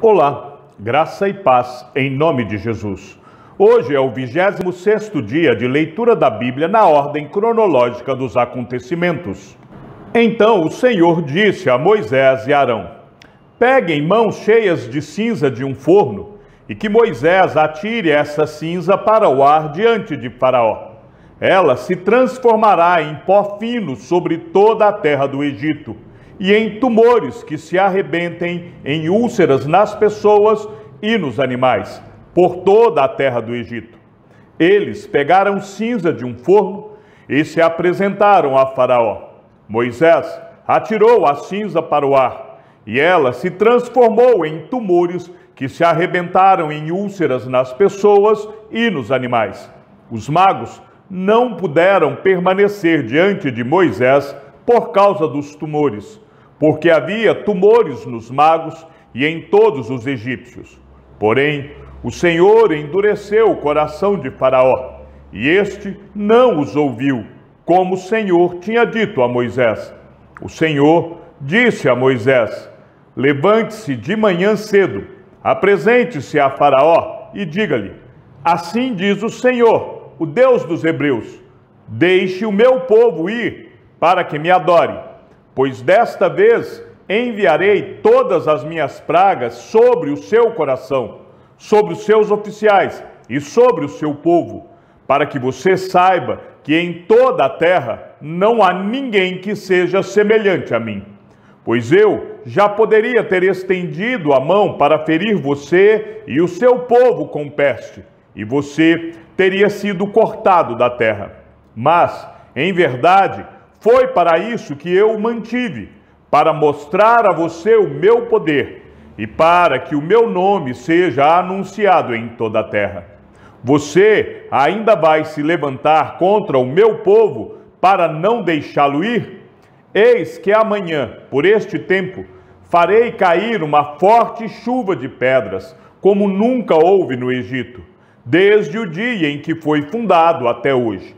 Olá, graça e paz em nome de Jesus. Hoje é o 26º dia de leitura da Bíblia na ordem cronológica dos acontecimentos. Então o Senhor disse a Moisés e Arão: peguem mãos cheias de cinza de um forno e que Moisés atire essa cinza para o ar diante de Faraó. Ela se transformará em pó fino sobre toda a terra do Egito e em tumores que se arrebentem em úlceras nas pessoas e nos animais, por toda a terra do Egito. Eles pegaram cinza de um forno e se apresentaram a Faraó. Moisés atirou a cinza para o ar, e ela se transformou em tumores que se arrebentaram em úlceras nas pessoas e nos animais. Os magos não puderam permanecer diante de Moisés por causa dos tumores, porque havia tumores nos magos e em todos os egípcios. Porém, o Senhor endureceu o coração de Faraó, e este não os ouviu, como o Senhor tinha dito a Moisés. O Senhor disse a Moisés: levante-se de manhã cedo, apresente-se a Faraó e diga-lhe: assim diz o Senhor, o Deus dos Hebreus: deixe o meu povo ir para que me adore, pois desta vez enviarei todas as minhas pragas sobre o seu coração, sobre os seus oficiais e sobre o seu povo, para que você saiba que em toda a terra não há ninguém que seja semelhante a mim. Pois eu já poderia ter estendido a mão para ferir você e o seu povo com peste, e você teria sido cortado da terra. Mas, em verdade, foi para isso que eu o mantive, para mostrar a você o meu poder e para que o meu nome seja anunciado em toda a terra. Você ainda vai se levantar contra o meu povo para não deixá-lo ir? Eis que amanhã, por este tempo, farei cair uma forte chuva de pedras, como nunca houve no Egito, desde o dia em que foi fundado até hoje.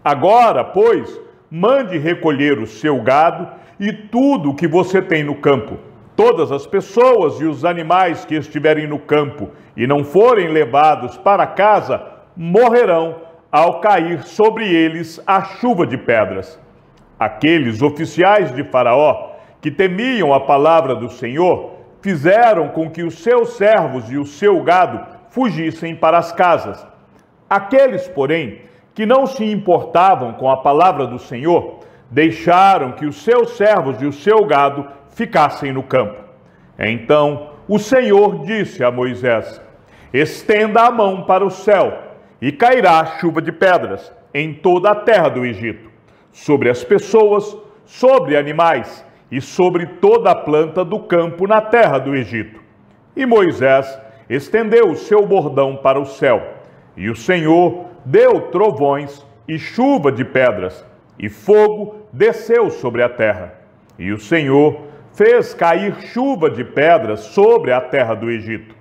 Agora, pois, mande recolher o seu gado e tudo o que você tem no campo. Todas as pessoas e os animais que estiverem no campo e não forem levados para casa, morrerão ao cair sobre eles a chuva de pedras. Aqueles oficiais de Faraó, que temiam a palavra do Senhor, fizeram com que os seus servos e o seu gado fugissem para as casas. Aqueles, porém, que não se importavam com a palavra do Senhor, deixaram que os seus servos e o seu gado ficassem no campo. Então o Senhor disse a Moisés: estenda a mão para o céu, e cairá chuva de pedras em toda a terra do Egito, sobre as pessoas, sobre animais e sobre toda a planta do campo na terra do Egito. E Moisés estendeu o seu bordão para o céu, e o Senhor deu trovões e chuva de pedras, e fogo desceu sobre a terra. E o Senhor fez cair chuva de pedras sobre a terra do Egito,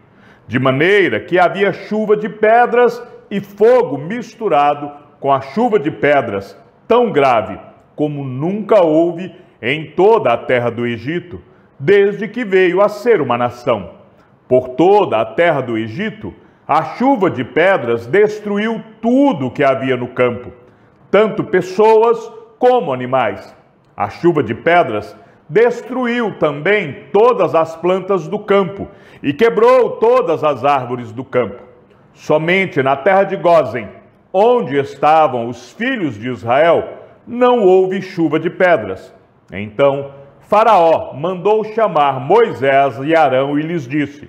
de maneira que havia chuva de pedras e fogo misturado com a chuva de pedras, tão grave como nunca houve em toda a terra do Egito, desde que veio a ser uma nação. Por toda a terra do Egito, a chuva de pedras destruiu tudo que havia no campo, tanto pessoas como animais. A chuva de pedras destruiu também todas as plantas do campo e quebrou todas as árvores do campo. Somente na terra de Gósen, onde estavam os filhos de Israel, não houve chuva de pedras. Então Faraó mandou chamar Moisés e Arão e lhes disse: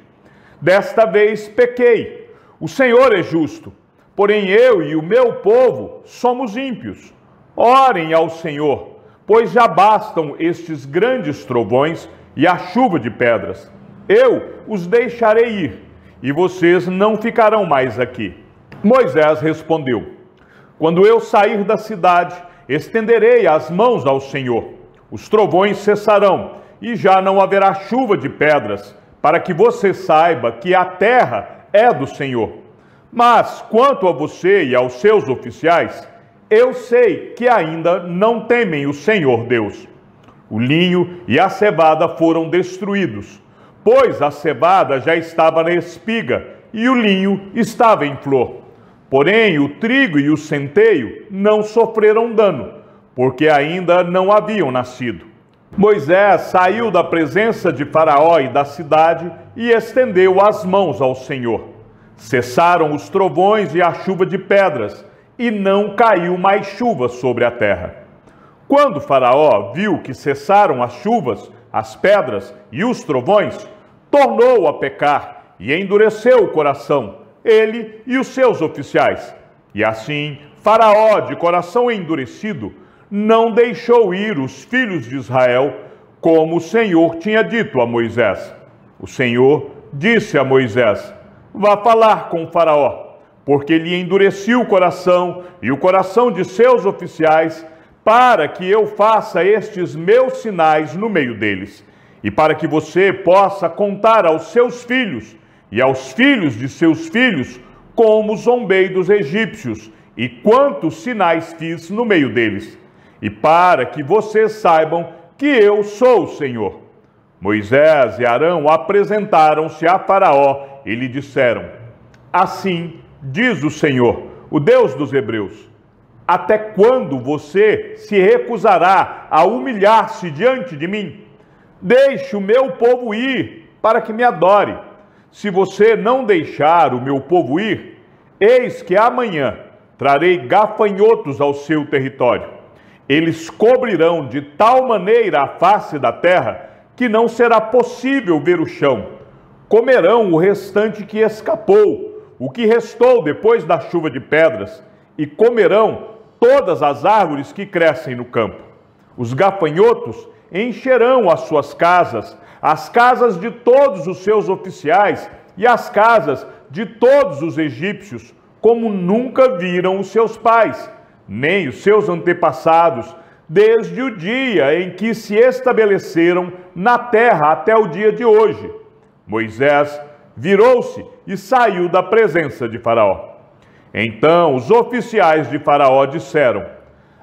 desta vez pequei. O Senhor é justo, porém eu e o meu povo somos ímpios. Orem ao Senhor, pois já bastam estes grandes trovões e a chuva de pedras. Eu os deixarei ir, e vocês não ficarão mais aqui. Moisés respondeu: quando eu sair da cidade, estenderei as mãos ao Senhor. Os trovões cessarão, e já não haverá chuva de pedras, para que você saiba que a terra é do Senhor. Mas quanto a você e aos seus oficiais, eu sei que ainda não temem o Senhor Deus. O linho e a cevada foram destruídos, pois a cevada já estava na espiga e o linho estava em flor. Porém, o trigo e o centeio não sofreram dano, porque ainda não haviam nascido. Moisés saiu da presença de Faraó e da cidade e estendeu as mãos ao Senhor. Cessaram os trovões e a chuva de pedras, e não caiu mais chuva sobre a terra. Quando Faraó viu que cessaram as chuvas, as pedras e os trovões, tornou a pecar e endureceu o coração, ele e os seus oficiais. E assim, Faraó, de coração endurecido, não deixou ir os filhos de Israel, como o Senhor tinha dito a Moisés. O Senhor disse a Moisés: vá falar com Faraó, porque lhe endureci o coração e o coração de seus oficiais, para que eu faça estes meus sinais no meio deles, e para que você possa contar aos seus filhos e aos filhos de seus filhos como zombei dos egípcios e quantos sinais fiz no meio deles, e para que vocês saibam que eu sou o Senhor. Moisés e Arão apresentaram-se a Faraó e lhe disseram: assim diz o Senhor, o Deus dos hebreus: até quando você se recusará a humilhar-se diante de mim? Deixe o meu povo ir, para que me adore. Se você não deixar o meu povo ir, eis que amanhã trarei gafanhotos ao seu território. Eles cobrirão de tal maneira a face da terra que não será possível ver o chão. Comerão o restante que escapou, o que restou depois da chuva de pedras, e comerão todas as árvores que crescem no campo. Os gafanhotos encherão as suas casas, as casas de todos os seus oficiais e as casas de todos os egípcios, como nunca viram os seus pais, nem os seus antepassados, desde o dia em que se estabeleceram na terra até o dia de hoje. Moisés virou-se e saiu da presença de Faraó. Então os oficiais de Faraó disseram: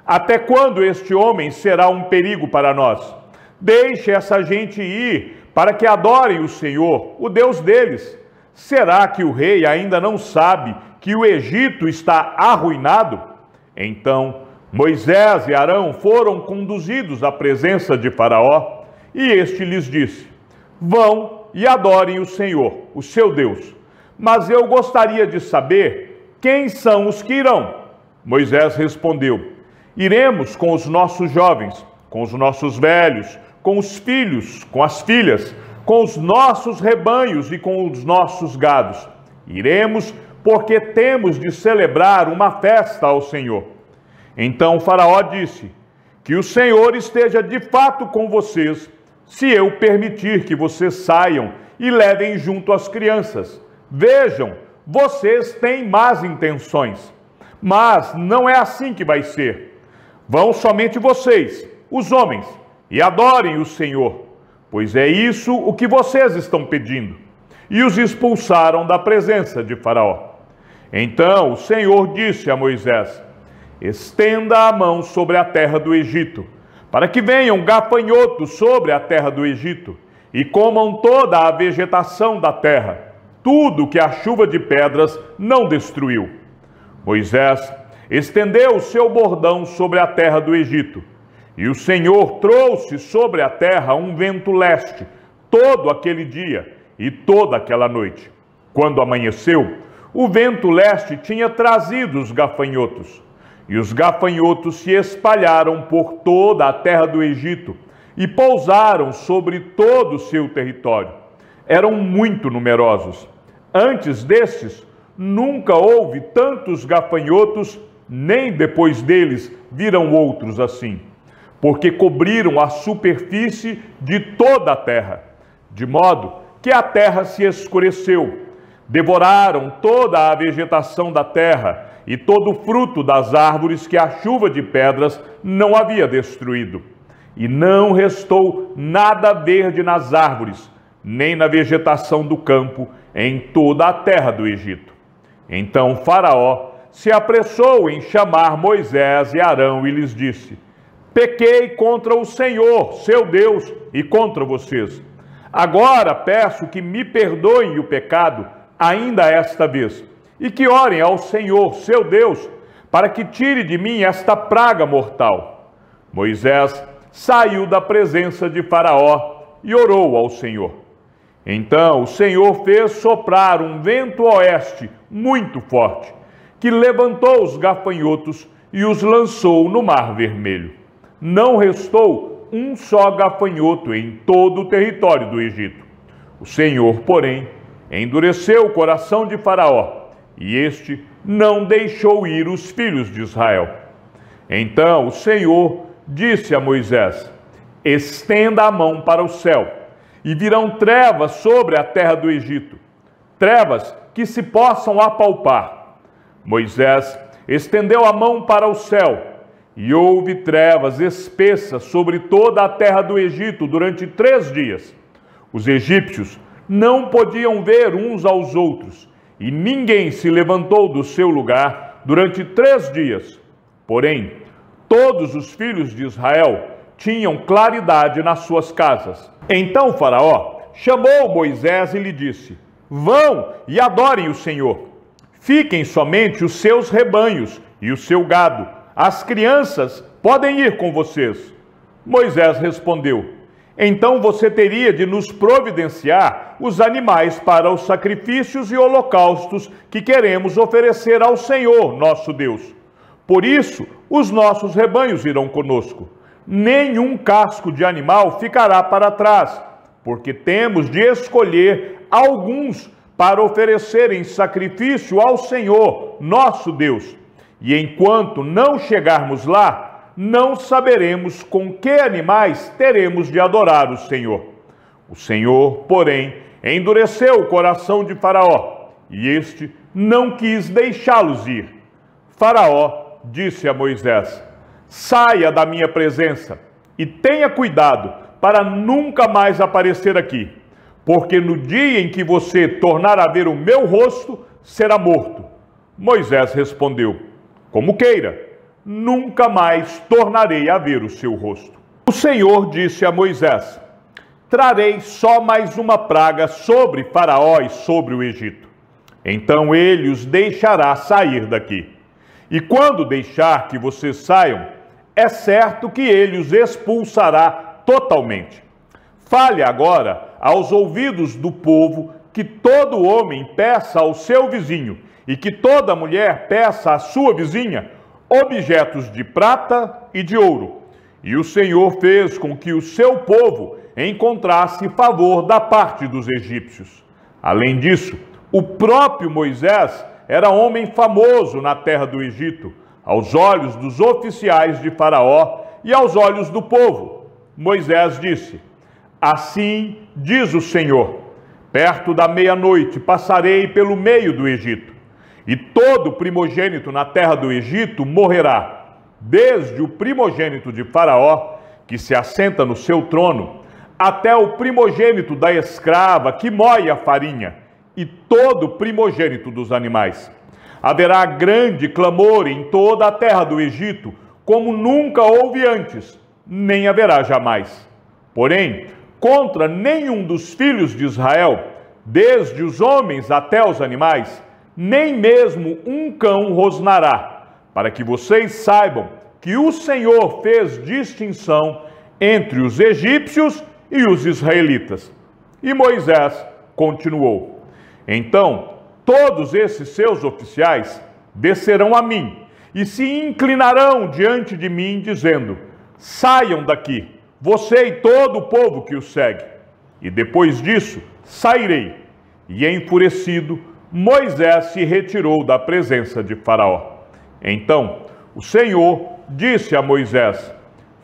até quando este homem será um perigo para nós? Deixe essa gente ir, para que adorem o Senhor, o Deus deles. Será que o rei ainda não sabe que o Egito está arruinado? Então Moisés e Arão foram conduzidos à presença de Faraó, e este lhes disse: vão e adorem o Senhor, o seu Deus. Mas eu gostaria de saber quem são os que irão. Moisés respondeu: iremos com os nossos jovens, com os nossos velhos, com os filhos, com as filhas, com os nossos rebanhos e com os nossos gados. Iremos porque temos de celebrar uma festa ao Senhor. Então Faraó disse: que o Senhor esteja de fato com vocês, se eu permitir que vocês saiam e levem junto as crianças. Vejam, vocês têm más intenções, mas não é assim que vai ser. Vão somente vocês, os homens, e adorem o Senhor, pois é isso o que vocês estão pedindo. E os expulsaram da presença de Faraó. Então o Senhor disse a Moisés: estenda a mão sobre a terra do Egito, para que venham gafanhotos sobre a terra do Egito, e comam toda a vegetação da terra, tudo que a chuva de pedras não destruiu. Moisés estendeu o seu bordão sobre a terra do Egito, e o Senhor trouxe sobre a terra um vento leste, todo aquele dia e toda aquela noite. Quando amanheceu, o vento leste tinha trazido os gafanhotos, e os gafanhotos se espalharam por toda a terra do Egito e pousaram sobre todo o seu território. Eram muito numerosos. Antes destes, nunca houve tantos gafanhotos, nem depois deles viram outros assim, porque cobriram a superfície de toda a terra, de modo que a terra se escureceu. Devoraram toda a vegetação da terra e todo o fruto das árvores que a chuva de pedras não havia destruído. E não restou nada verde nas árvores, nem na vegetação do campo, em toda a terra do Egito. Então Faraó se apressou em chamar Moisés e Arão e lhes disse: pequei contra o Senhor, seu Deus, e contra vocês. Agora peço que me perdoem o pecado ainda esta vez, e que orem ao Senhor, seu Deus, para que tire de mim esta praga mortal. Moisés saiu da presença de Faraó e orou ao Senhor. Então o Senhor fez soprar um vento oeste muito forte, que levantou os gafanhotos e os lançou no Mar Vermelho. Não restou um só gafanhoto em todo o território do Egito. O Senhor, porém, endureceu o coração de Faraó, e este não deixou ir os filhos de Israel. Então o Senhor disse a Moisés: estenda a mão para o céu, e virão trevas sobre a terra do Egito, trevas que se possam apalpar. Moisés estendeu a mão para o céu, e houve trevas espessas sobre toda a terra do Egito durante 3 dias. Os egípcios não podiam ver uns aos outros, e ninguém se levantou do seu lugar durante 3 dias. Porém, todos os filhos de Israel tinham claridade nas suas casas. Então Faraó chamou Moisés e lhe disse: vão e adorem o Senhor. Fiquem somente os seus rebanhos e o seu gado. As crianças podem ir com vocês. Moisés respondeu: então você teria de nos providenciar os animais para os sacrifícios e holocaustos que queremos oferecer ao Senhor, nosso Deus. Por isso, os nossos rebanhos irão conosco. Nenhum casco de animal ficará para trás, porque temos de escolher alguns para oferecer em sacrifício ao Senhor, nosso Deus. E enquanto não chegarmos lá, não saberemos com que animais teremos de adorar o Senhor. O Senhor, porém, endureceu o coração de Faraó, e este não quis deixá-los ir. Faraó disse a Moisés: saia da minha presença e tenha cuidado para nunca mais aparecer aqui, porque no dia em que você tornar a ver o meu rosto, será morto. Moisés respondeu: como queira, nunca mais tornarei a ver o seu rosto. O Senhor disse a Moisés: trarei só mais uma praga sobre Faraó e sobre o Egito. Então ele os deixará sair daqui. E quando deixar que vocês saiam, é certo que ele os expulsará totalmente. Fale agora aos ouvidos do povo que todo homem peça ao seu vizinho e que toda mulher peça à sua vizinha objetos de prata e de ouro. E o Senhor fez com que o seu povo encontrasse favor da parte dos egípcios. Além disso, o próprio Moisés era homem famoso na terra do Egito, aos olhos dos oficiais de Faraó e aos olhos do povo. Moisés disse: assim diz o Senhor, perto da meia-noite passarei pelo meio do Egito, e todo primogênito na terra do Egito morrerá, desde o primogênito de Faraó, que se assenta no seu trono, até o primogênito da escrava que moe a farinha, e todo primogênito dos animais. Haverá grande clamor em toda a terra do Egito, como nunca houve antes, nem haverá jamais. Porém, contra nenhum dos filhos de Israel, desde os homens até os animais, nem mesmo um cão rosnará, para que vocês saibam que o Senhor fez distinção entre os egípcios e os israelitas. E Moisés continuou: então todos esses seus oficiais descerão a mim e se inclinarão diante de mim, dizendo: saiam daqui, você e todo o povo que o segue. E depois disso sairei. E enfurecido, Moisés se retirou da presença de Faraó. Então o Senhor disse a Moisés: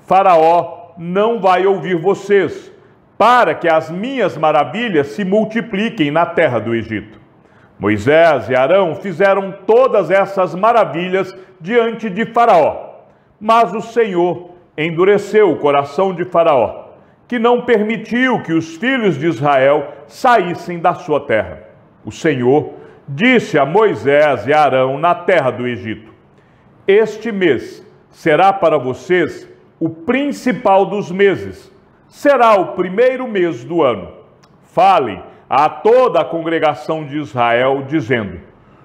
Faraó não vai ouvir vocês, para que as minhas maravilhas se multipliquem na terra do Egito. Moisés e Arão fizeram todas essas maravilhas diante de Faraó, mas o Senhor endureceu o coração de Faraó, que não permitiu que os filhos de Israel saíssem da sua terra. O Senhor disse a Moisés e a Arão na terra do Egito: este mês será para vocês o principal dos meses, será o primeiro mês do ano. Fale a toda a congregação de Israel, dizendo: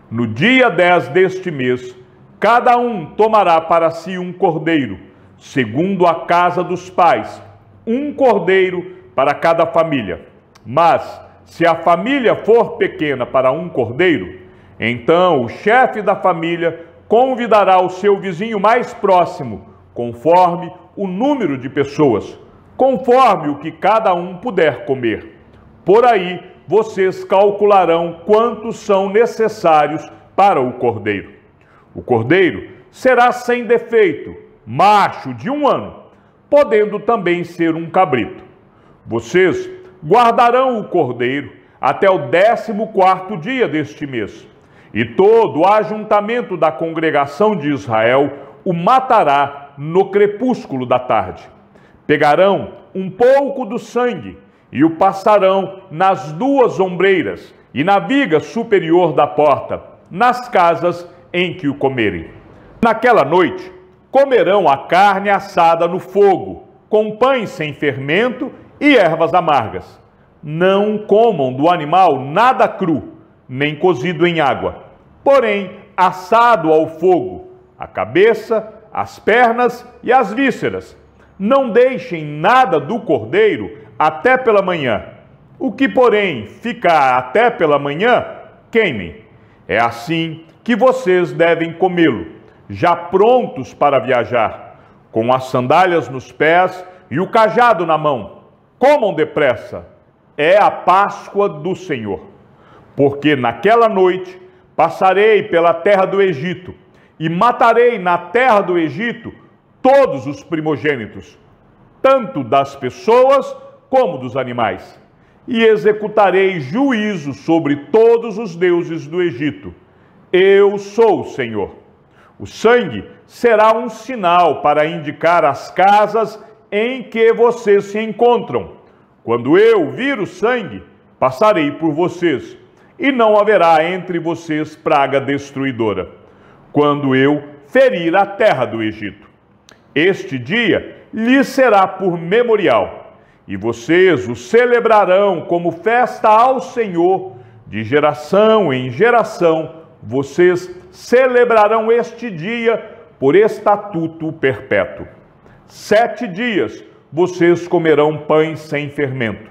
no dia 10 deste mês, cada um tomará para si um cordeiro, segundo a casa dos pais, um cordeiro para cada família. Mas, se a família for pequena para um cordeiro, então o chefe da família convidará o seu vizinho mais próximo, conforme o número de pessoas, conforme o que cada um puder comer. Por aí, vocês calcularão quantos são necessários para o cordeiro. O cordeiro será sem defeito, macho de 1 ano, podendo também ser um cabrito. Vocês guardarão o cordeiro até o 14º dia deste mês, e todo o ajuntamento da congregação de Israel o matará no crepúsculo da tarde. Pegarão um pouco do sangue e o passarão nas 2 ombreiras e na viga superior da porta, nas casas em que o comerem. Naquela noite, comerão a carne assada no fogo, com pães sem fermento e ervas amargas. Não comam do animal nada cru, nem cozido em água, porém assado ao fogo, a cabeça, as pernas e as vísceras. Não deixem nada do cordeiro até pela manhã. O que, porém, ficar até pela manhã, queimem. É assim que vocês devem comê-lo, já prontos para viajar, com as sandálias nos pés e o cajado na mão. Comam depressa. É a Páscoa do Senhor. Porque naquela noite passarei pela terra do Egito e matarei na terra do Egito todos os primogênitos, tanto das pessoas como dos animais, e executarei juízo sobre todos os deuses do Egito. Eu sou o Senhor. O sangue será um sinal para indicar as casas em que vocês se encontram. Quando eu vir o sangue, passarei por vocês, e não haverá entre vocês praga destruidora, quando eu ferir a terra do Egito. Este dia lhes será por memorial, e vocês o celebrarão como festa ao Senhor. De geração em geração, vocês celebrarão este dia por estatuto perpétuo. 7 dias vocês comerão pães sem fermento.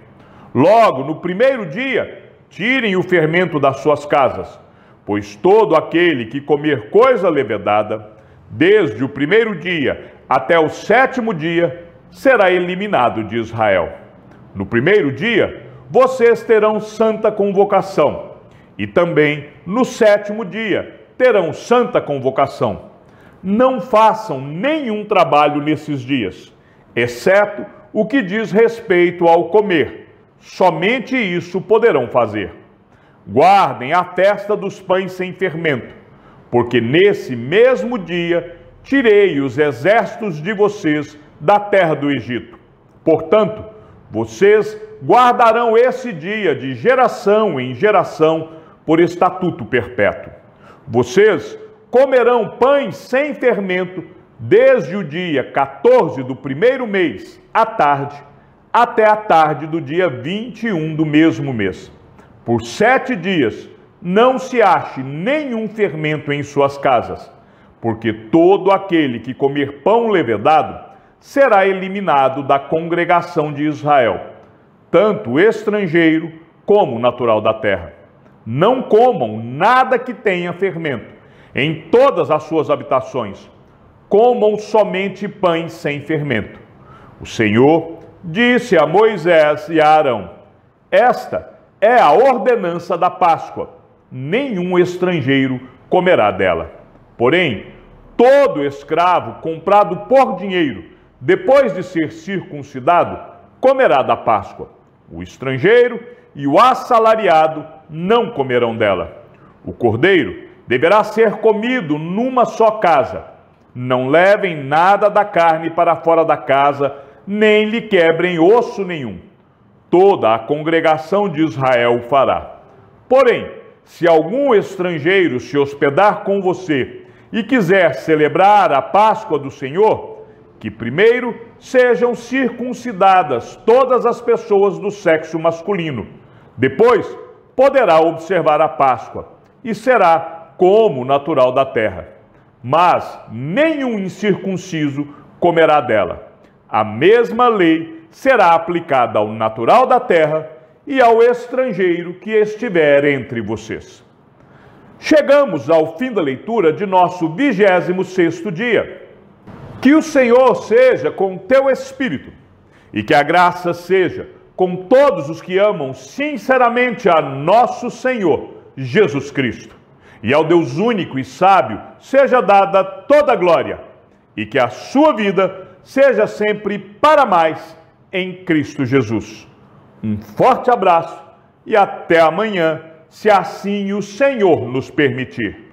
Logo, no primeiro dia, tirem o fermento das suas casas, pois todo aquele que comer coisa levedada, desde o primeiro dia até o 7º dia, será eliminado de Israel. No primeiro dia, vocês terão santa convocação, e também no 7º dia terão santa convocação. Não façam nenhum trabalho nesses dias, exceto o que diz respeito ao comer. Somente isso poderão fazer. Guardem a festa dos pães sem fermento, porque nesse mesmo dia tirei os exércitos de vocês da terra do Egito. Portanto, vocês guardarão esse dia de geração em geração por estatuto perpétuo. Vocês comerão pães sem fermento desde o dia 14 do primeiro mês, à tarde, até a tarde do dia 21 do mesmo mês. Por 7 dias não se ache nenhum fermento em suas casas, porque todo aquele que comer pão levedado será eliminado da congregação de Israel, tanto estrangeiro como natural da terra. Não comam nada que tenha fermento em todas as suas habitações. Comam somente pães sem fermento. O Senhor disse a Moisés e a Arão: esta é a ordenança da Páscoa. Nenhum estrangeiro comerá dela. Porém, todo escravo comprado por dinheiro, depois de ser circuncidado, comerá da Páscoa. O estrangeiro e o assalariado não comerão dela. O cordeiro deverá ser comido numa só casa. Não levem nada da carne para fora da casa, nem lhe quebrem osso nenhum. Toda a congregação de Israel o fará. Porém, se algum estrangeiro se hospedar com você e quiser celebrar a Páscoa do Senhor, que primeiro sejam circuncidadas todas as pessoas do sexo masculino, Depois, poderá observar a Páscoa e será como natural da terra. Mas nenhum incircunciso comerá dela. A mesma lei será aplicada ao natural da terra e ao estrangeiro que estiver entre vocês. Chegamos ao fim da leitura de nosso 26º dia. Que o Senhor seja com teu espírito e que a graça seja com todos os que amam sinceramente a nosso Senhor Jesus Cristo. E ao Deus único e sábio seja dada toda a glória e que a sua vida seja sempre para mais em Cristo Jesus. Um forte abraço e até amanhã, se assim o Senhor nos permitir.